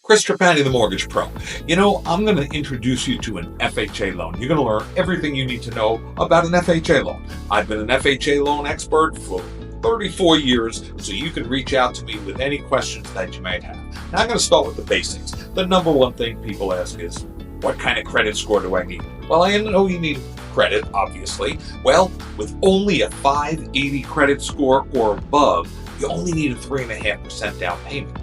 Chris Trapani, the Mortgage Pro. I'm going to introduce you to an FHA loan. You're going to learn everything you need to know about an FHA loan. I've been an FHA loan expert for 34 years, so you can reach out to me with any questions that you might have. Now, I'm going to start with the basics. The number one thing people ask is, what kind of credit score do I need? Well, I know you need credit, obviously. Well, with only a 580 credit score or above, you only need a 3.5% down payment.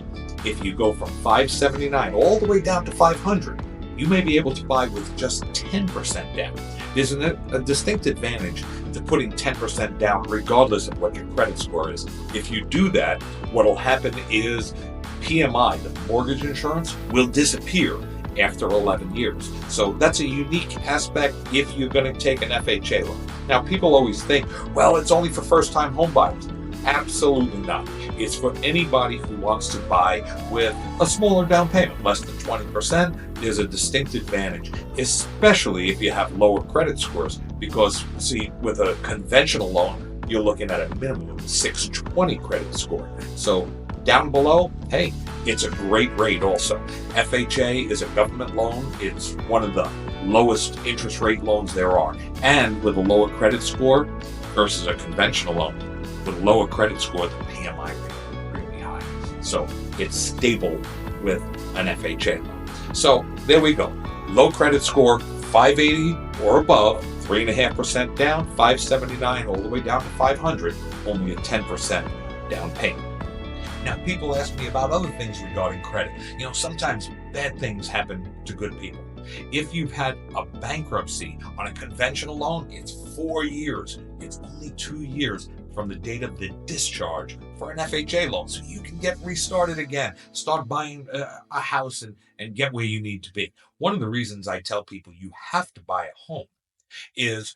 If you go from 579 all the way down to 500, you may be able to buy with just 10% down. There's a distinct advantage to putting 10% down regardless of what your credit score is. If you do that, what will happen is PMI, the mortgage insurance, will disappear after 11 years. So that's a unique aspect if you're going to take an FHA loan. Now, people always think, well, it's only for first-time home buyers. Absolutely not. It's for anybody who wants to buy with a smaller down payment, less than 20%. There's a distinct advantage, especially if you have lower credit scores, because, see, with a conventional loan, you're looking at a minimum of 620 credit score. So down below, hey, it's a great rate also. FHA is a government loan. It's one of the lowest interest rate loans there are. And with a lower credit score versus a conventional loan, with a lower credit score, the PMI rate is really high. So it's stable with an FHA loan. So there we go. Low credit score, 580 or above, 3.5% down, 579 all the way down to 500, only a 10% down payment. Now, people ask me about other things regarding credit. Sometimes bad things happen to good people. If you've had a bankruptcy on a conventional loan, it's 4 years. It's only 2 years from the date of the discharge for an FHA loan. So you can get restarted again, start buying a house and get where you need to be. One of the reasons I tell people you have to buy a home is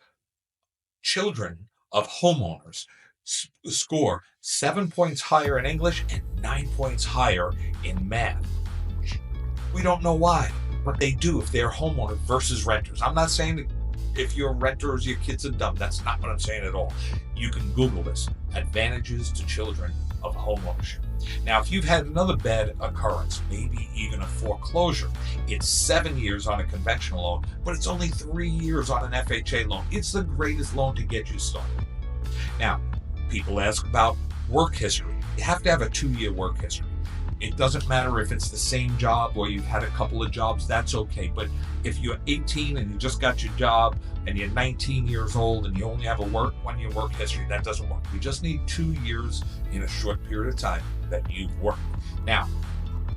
children of homeowners score 7 points higher in English and 9 points higher in math. We don't know why, but they do if they're homeowners versus renters. I'm not saying that if you're renters, your kids are dumb. That's not what I'm saying at all. You can Google this. Advantages to children of homeownership. Now, if you've had another bad occurrence, maybe even a foreclosure, it's 7 years on a conventional loan, but it's only 3 years on an FHA loan. It's the greatest loan to get you started. Now, people ask about work history. You have to have a 2-year work history. It doesn't matter if it's the same job or you've had a couple of jobs, that's okay. But if you're 18 and you just got your job and you're 19 years old and you only have a 1-year work history, that doesn't work. We just need 2 years in a short period of time that you've worked. Now,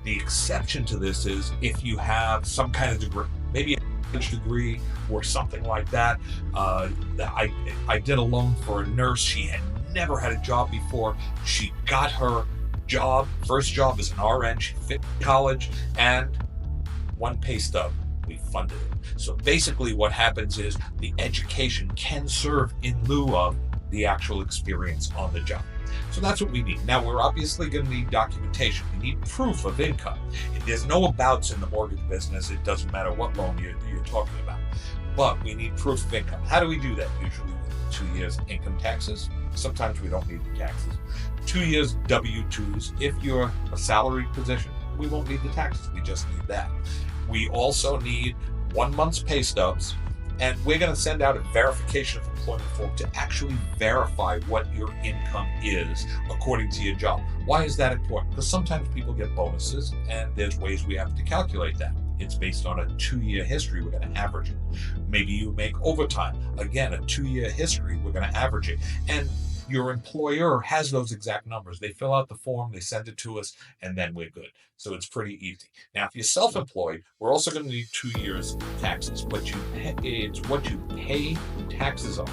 the exception to this is if you have some kind of degree, maybe a college degree or something like that. I did a loan for a nurse. She had never had a job before. She got her first job as an RN. She fit college, and one pay stub, we funded it. So basically what happens is the education can serve in lieu of the actual experience on the job. So that's what we need. Now, we're obviously going to need documentation. We need proof of income. If there's no abouts in the mortgage business, it doesn't matter what loan you're talking about. But we need proof of income. How do we do that? Usually with 2 years income taxes. Sometimes we don't need the taxes. 2 years W-2s. If you're a salaried position, we won't need the taxes. We just need that. We also need 1 month's pay stubs, and we're going to send out a verification of employment form to actually verify what your income is according to your job. Why is that important? Because sometimes people get bonuses, and there's ways we have to calculate that. It's based on a 2-year history. We're going to average it. Maybe you make overtime. Again, a 2-year history. We're going to average it. And your employer has those exact numbers. They fill out the form, they send it to us, and then we're good. So it's pretty easy. Now, if you're self-employed, we're also going to need 2 years taxes. But it's what you pay taxes on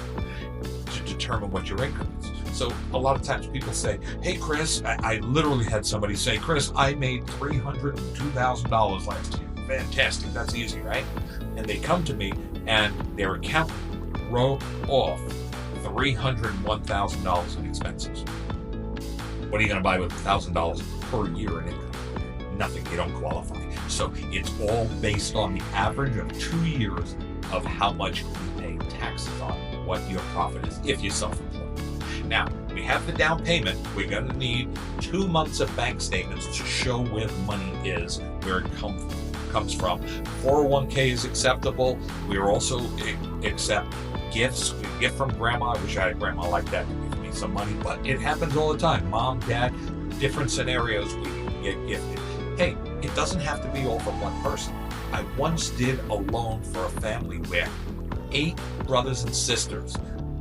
to determine what your income is. So a lot of times people say, hey, Chris, I literally had somebody say, Chris, I made $302,000 last year. Fantastic. That's easy, right? And they come to me and their accountant wrote off $301,000 in expenses. What are you going to buy with $1,000 per year in income? Nothing. You don't qualify. So it's all based on the average of 2 years of how much you pay taxes on what your profit is if you're self-employed. Now, we have the down payment. We're going to need 2 months of bank statements to show where the money is, where it comes from. 401k is acceptable. We also accept gifts. We gift from grandma. I wish I had grandma like that to give me some money, but it happens all the time. Mom, dad, different scenarios we can get gifted. Hey, it doesn't have to be all for one person. I once did a loan for a family where 8 brothers and sisters.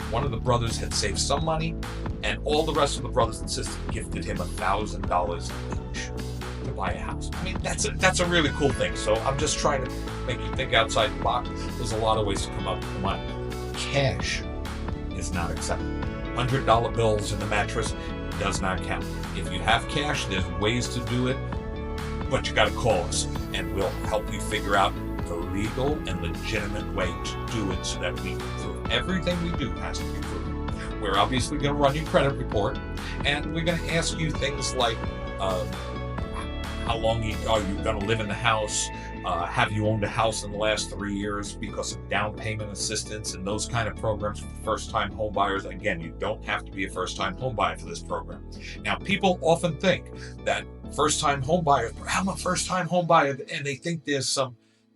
One of the brothers had saved some money, and all the rest of the brothers and sisters gifted him $1,000 each to buy a house. I mean, that's a really cool thing. So I'm just trying to make you think outside the box. There's a lot of ways to come up with the money. Cash is not acceptable. $100 bills in the mattress does not count. If you have cash, there's ways to do it, but you got to call us, and we'll help you figure out the legal and legitimate way to do it so that we can prove everything we do has to be proven. We're obviously going to run your credit report, and we're going to ask you things like how long are you going to live in the house? Have you owned a house in the last 3 years because of down payment assistance and those kind of programs for first-time home buyers? Again, you don't have to be a first-time home buyer for this program. Now, people often think that first-time home buyers, I'm a first-time home buyer, and they think there's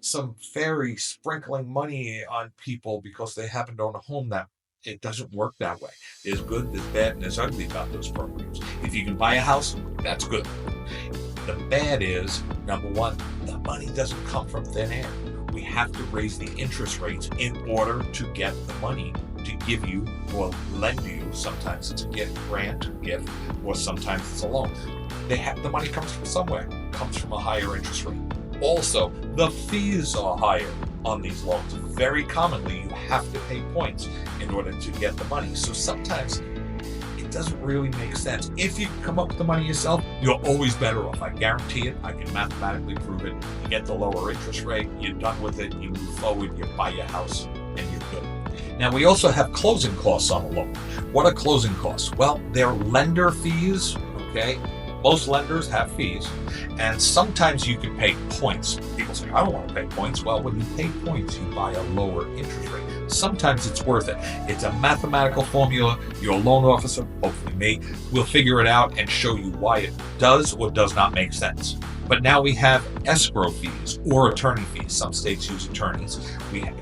some fairy sprinkling money on people because they happen to own a home. That it doesn't work that way. There's good, there's bad, and there's ugly about those programs. If you can buy a house, that's good. The bad is, number one, the money doesn't come from thin air. We have to raise the interest rates in order to get the money to give you or lend you. Sometimes it's a grant, gift, or sometimes it's a loan. The money comes from somewhere. It comes from a higher interest rate. Also, the fees are higher on these loans. Very commonly, you have to pay points in order to get the money. So sometimes it doesn't really make sense. If you come up with the money yourself, you're always better off. I guarantee it. I can mathematically prove it. You get the lower interest rate, you're done with it, you move forward, you buy your house, and you're good. Now, we also have closing costs on a loan. What are closing costs? Well, they're lender fees, okay? Most lenders have fees, and sometimes you can pay points. People say, I don't want to pay points. Well, when you pay points, you buy a lower interest rate. Sometimes it's worth it. It's a mathematical formula. Your loan officer, hopefully me, will figure it out and show you why it does or does not make sense. But now we have escrow fees or attorney fees. Some states use attorneys.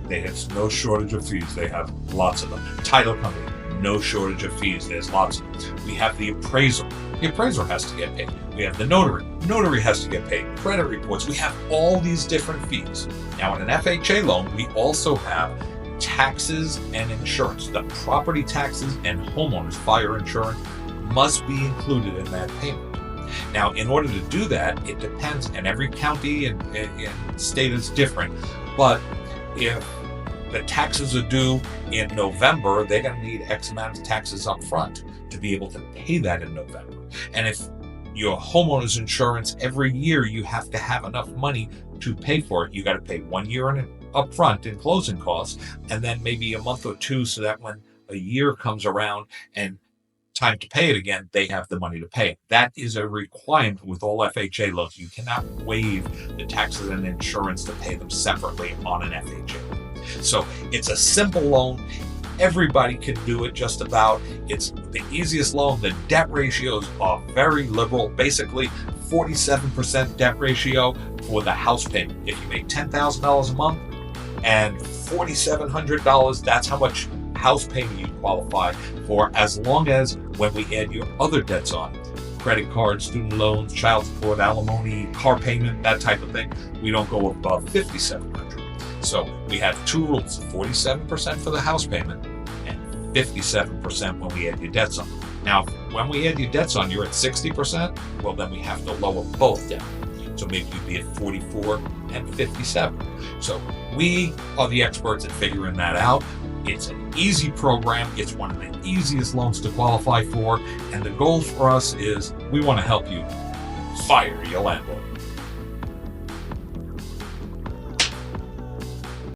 They have no shortage of fees. They have lots of them. Title company, no shortage of fees. There's lots of them. We have the appraiser. The appraiser has to get paid. We have the notary. Notary has to get paid. Credit reports. We have all these different fees. Now, in an FHA loan, we also have taxes and insurance. The property taxes and homeowners fire insurance must be included in that payment. Now, in order to do that, it depends, and every county and state is different, but if the taxes are due in November, they're going to need X amount of taxes up front to be able to pay that in November. And if your homeowner's insurance, every year you have to have enough money to pay for it. You got to pay 1 year up front in closing costs, and then maybe a month or two so that when a year comes around and time to pay it again, they have the money to pay it. That is a requirement with all FHA loans. You cannot waive the taxes and insurance to pay them separately on an FHA. So it's a simple loan. Everybody can do it just about. It's the easiest loan. The debt ratios are very liberal. Basically, 47% debt ratio for the house payment. If you make $10,000 a month and $4,700, that's how much house payment you qualify for, as long as when we add your other debts on, credit cards, student loans, child support, alimony, car payment, that type of thing, we don't go above $5,700. So we have two rules, 47% for the house payment and 57% when we add your debts on. Now, when we add your debts on, you're at 60%, well, then we have to lower both down. So maybe you'd be at 44 and 57. So we are the experts at figuring that out. It's an easy program. It's one of the easiest loans to qualify for. And the goal for us is we want to help you fire your landlord.